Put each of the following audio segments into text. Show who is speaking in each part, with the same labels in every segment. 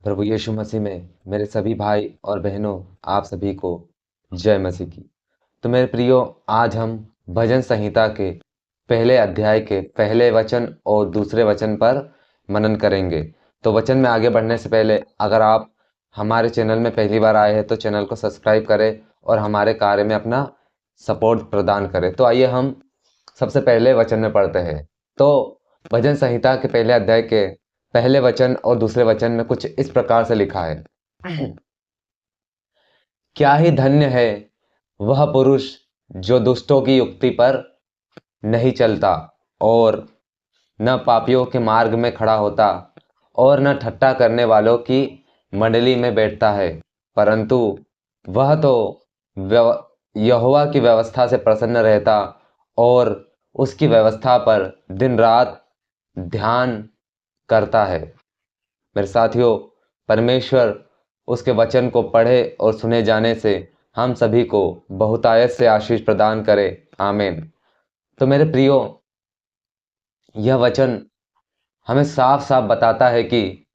Speaker 1: प्रभु यीशु मसीह में मेरे सभी भाई और बहनों, आप सभी को जय मसीह की। तो मेरे प्रियो, आज हम भजन संहिता के पहले अध्याय के पहले वचन और दूसरे वचन पर मनन करेंगे। तो वचन में आगे बढ़ने से पहले अगर आप हमारे चैनल में पहली बार आए हैं तो चैनल को सब्सक्राइब करें और हमारे कार्य में अपना सपोर्ट प्रदान करें। तो आइए हम सबसे पहले वचन में पढ़ते हैं। तो भजन संहिता के पहले अध्याय के पहले वचन और दूसरे वचन में कुछ इस प्रकार से लिखा है। क्या ही धन्य है वह पुरुष जो दुष्टों की युक्ति पर नहीं चलता और न पापियों के मार्ग में खड़ा होता और न ठट्ठा करने वालों की मंडली में बैठता है, परंतु वह तो यहोवा की व्यवस्था से प्रसन्न रहता और उसकी व्यवस्था पर दिन रात ध्यान करता है। मेरे साथियों, परमेश्वर उसके वचन को पढ़े और सुने जाने से हम सभी को बहुतायत से आशीष प्रदान करे। आमीन। तो मेरे प्रियो, यह वचन हमें साफ साफ बताता है कि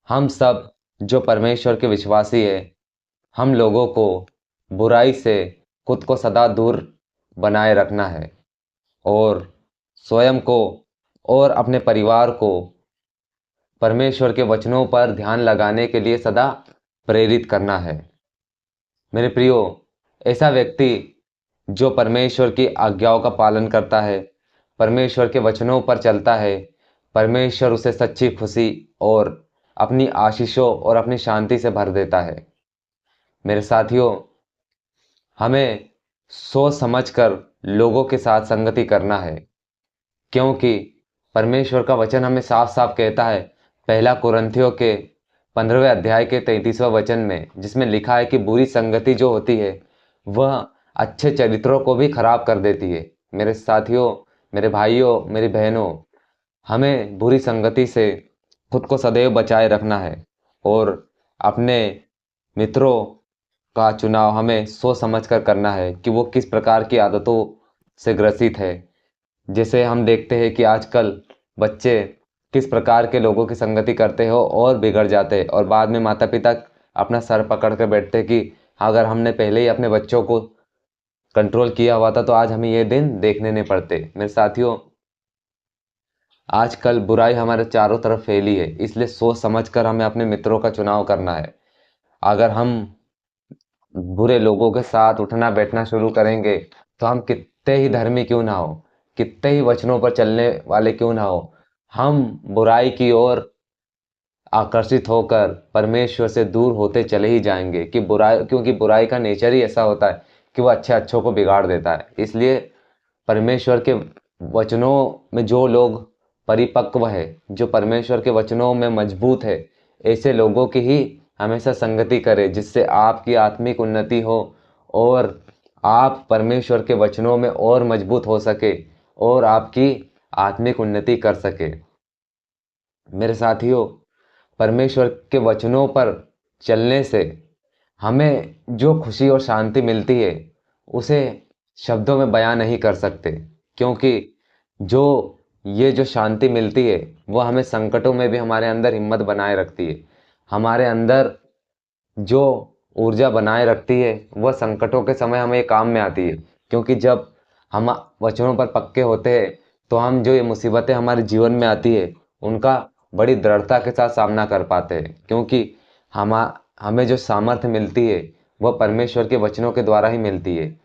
Speaker 1: हम सब जो परमेश्वर के विश्वासी है, हम लोगों को बुराई से खुद को सदा दूर बनाए रखना है और स्वयं को और अपने परिवार को परमेश्वर के वचनों पर ध्यान लगाने के लिए सदा प्रेरित करना है। मेरे प्रियो, ऐसा व्यक्ति जो परमेश्वर की आज्ञाओं का पालन करता है, परमेश्वर के वचनों पर चलता है, परमेश्वर उसे सच्ची खुशी और अपनी आशीषों और अपनी शांति से भर देता है। मेरे साथियों, हमें सोच समझकर लोगों के साथ संगति करना है, क्योंकि परमेश्वर का वचन हमें साफ साफ कहता है पहला कुरिन्थियों के 15वें अध्याय के 33वें वचन में, जिसमें लिखा है कि बुरी संगति जो होती है वह अच्छे चरित्रों को भी खराब कर देती है। मेरे साथियों, मेरे भाइयों, मेरी बहनों, हमें बुरी संगति से खुद को सदैव बचाए रखना है और अपने मित्रों का चुनाव हमें सोच समझ कर करना है कि वो किस प्रकार की आदतों से ग्रसित है। जैसे हम देखते हैं कि आजकल बच्चे किस प्रकार के लोगों की संगति करते हो और बिगड़ जाते हैं, और बाद में माता पिता अपना सर पकड़ कर बैठते कि अगर हमने पहले ही अपने बच्चों को कंट्रोल किया हुआ था तो आज हमें ये दिन देखने नहीं पड़ते। मेरे साथियों, आजकल बुराई हमारे चारों तरफ फैली है, इसलिए सोच समझकर हमें अपने मित्रों का चुनाव करना है। अगर हम बुरे लोगों के साथ उठना बैठना शुरू करेंगे तो हम कितने ही धर्मी क्यों ना हो, कितने ही वचनों पर चलने वाले क्यों ना हो, हम बुराई की ओर आकर्षित होकर परमेश्वर से दूर होते चले ही जाएंगे। क्योंकि बुराई का नेचर ही ऐसा होता है कि वो अच्छे अच्छों को बिगाड़ देता है। इसलिए परमेश्वर के वचनों में जो लोग परिपक्व है, जो परमेश्वर के वचनों में मजबूत है, ऐसे लोगों की ही हमेशा संगति करें, जिससे आपकी आत्मिक उन्नति हो और आप परमेश्वर के वचनों में और मजबूत हो सके और आपकी आत्मिक उन्नति कर सके। मेरे साथियों, परमेश्वर के वचनों पर चलने से हमें जो खुशी और शांति मिलती है उसे शब्दों में बयां नहीं कर सकते, क्योंकि जो ये जो शांति मिलती है वह हमें संकटों में भी हमारे अंदर हिम्मत बनाए रखती है, हमारे अंदर जो ऊर्जा बनाए रखती है वह संकटों के समय हमें काम में आती है। क्योंकि जब हम वचनों पर पक्के होते हैं तो हम जो ये मुसीबतें हमारे जीवन में आती है उनका बड़ी दृढ़ता के साथ सामना कर पाते हैं, क्योंकि हम हमें जो सामर्थ्य मिलती है वह परमेश्वर के वचनों के द्वारा ही मिलती है।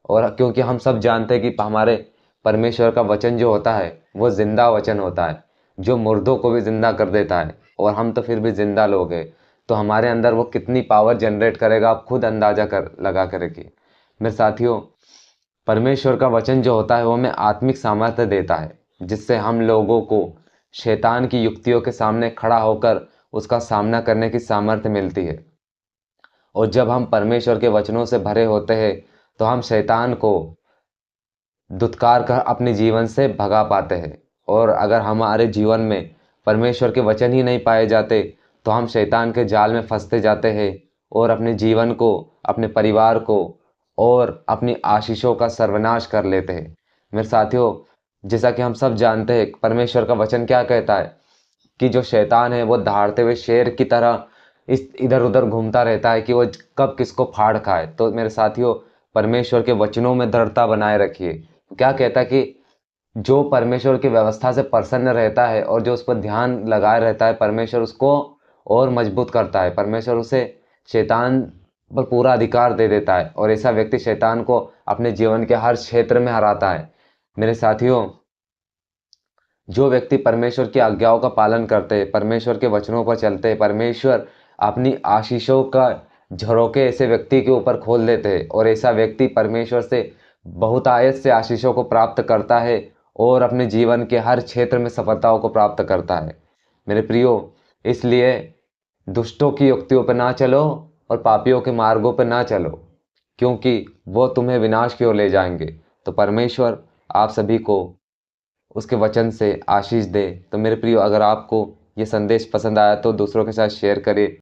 Speaker 1: और क्योंकि हम सब जानते हैं कि हमारे परमेश्वर का वचन जो होता है वो जिंदा वचन होता है, जो मुर्दों को भी जिंदा कर देता है, और हम तो फिर भी जिंदा लोग हैं, तो हमारे अंदर वो कितनी पावर जनरेट करेगा आप खुद अंदाजा कर लगा कर रखिए। मेरे साथियों, परमेश्वर का वचन जो होता है वो हमें आत्मिक सामर्थ्य देता है, जिससे हम लोगों को शैतान की युक्तियों के सामने खड़ा होकर उसका सामना करने की सामर्थ्य मिलती है। और जब हम परमेश्वर के वचनों से भरे होते हैं तो हम शैतान को धुतकार कर अपने जीवन से भगा पाते हैं। और अगर हमारे जीवन में परमेश्वर के वचन ही नहीं पाए जाते तो हम शैतान के जाल में फंसते जाते हैं और अपने जीवन को, अपने परिवार को और अपनी आशीषों का सर्वनाश कर लेते हैं। मेरे साथियों, जैसा कि हम सब जानते हैं परमेश्वर का वचन क्या कहता है कि जो शैतान है वो दहाड़ते हुए शेर की तरह इस इधर-उधर घूमता रहता है कि वो कब किसको फाड़ खाए। तो मेरे साथियों, परमेश्वर के वचनों में दृढ़ता बनाए रखिए। क्या कहता है कि जो परमेश्वर की व्यवस्था से प्रसन्न रहता है और जो उस पर ध्यान लगाए रहता है, परमेश्वर उसको और मजबूत करता है। परमेश्वर उसे शैतान पर पूरा अधिकार दे देता है और ऐसा व्यक्ति शैतान को अपने जीवन के हर क्षेत्र में हराता है। मेरे साथियों, जो व्यक्ति परमेश्वर की आज्ञाओं का पालन करते हैं, परमेश्वर के वचनों पर चलते हैं, परमेश्वर अपनी आशीषों का झरोखे ऐसे व्यक्ति के ऊपर खोल देते हैं और ऐसा व्यक्ति परमेश्वर से बहुतायत से आशीषों को प्राप्त करता है और अपने जीवन के हर क्षेत्र में सफलताओं को प्राप्त करता है। मेरे प्रियो, इसलिए दुष्टों की युक्तियों पर ना चलो और पापियों के मार्गों पर ना चलो, क्योंकि वो तुम्हें विनाश की ओर ले जाएंगे। तो परमेश्वर आप सभी को उसके वचन से आशीष दे। तो मेरे प्रियो, अगर आपको ये संदेश पसंद आया तो दूसरों के साथ शेयर करें।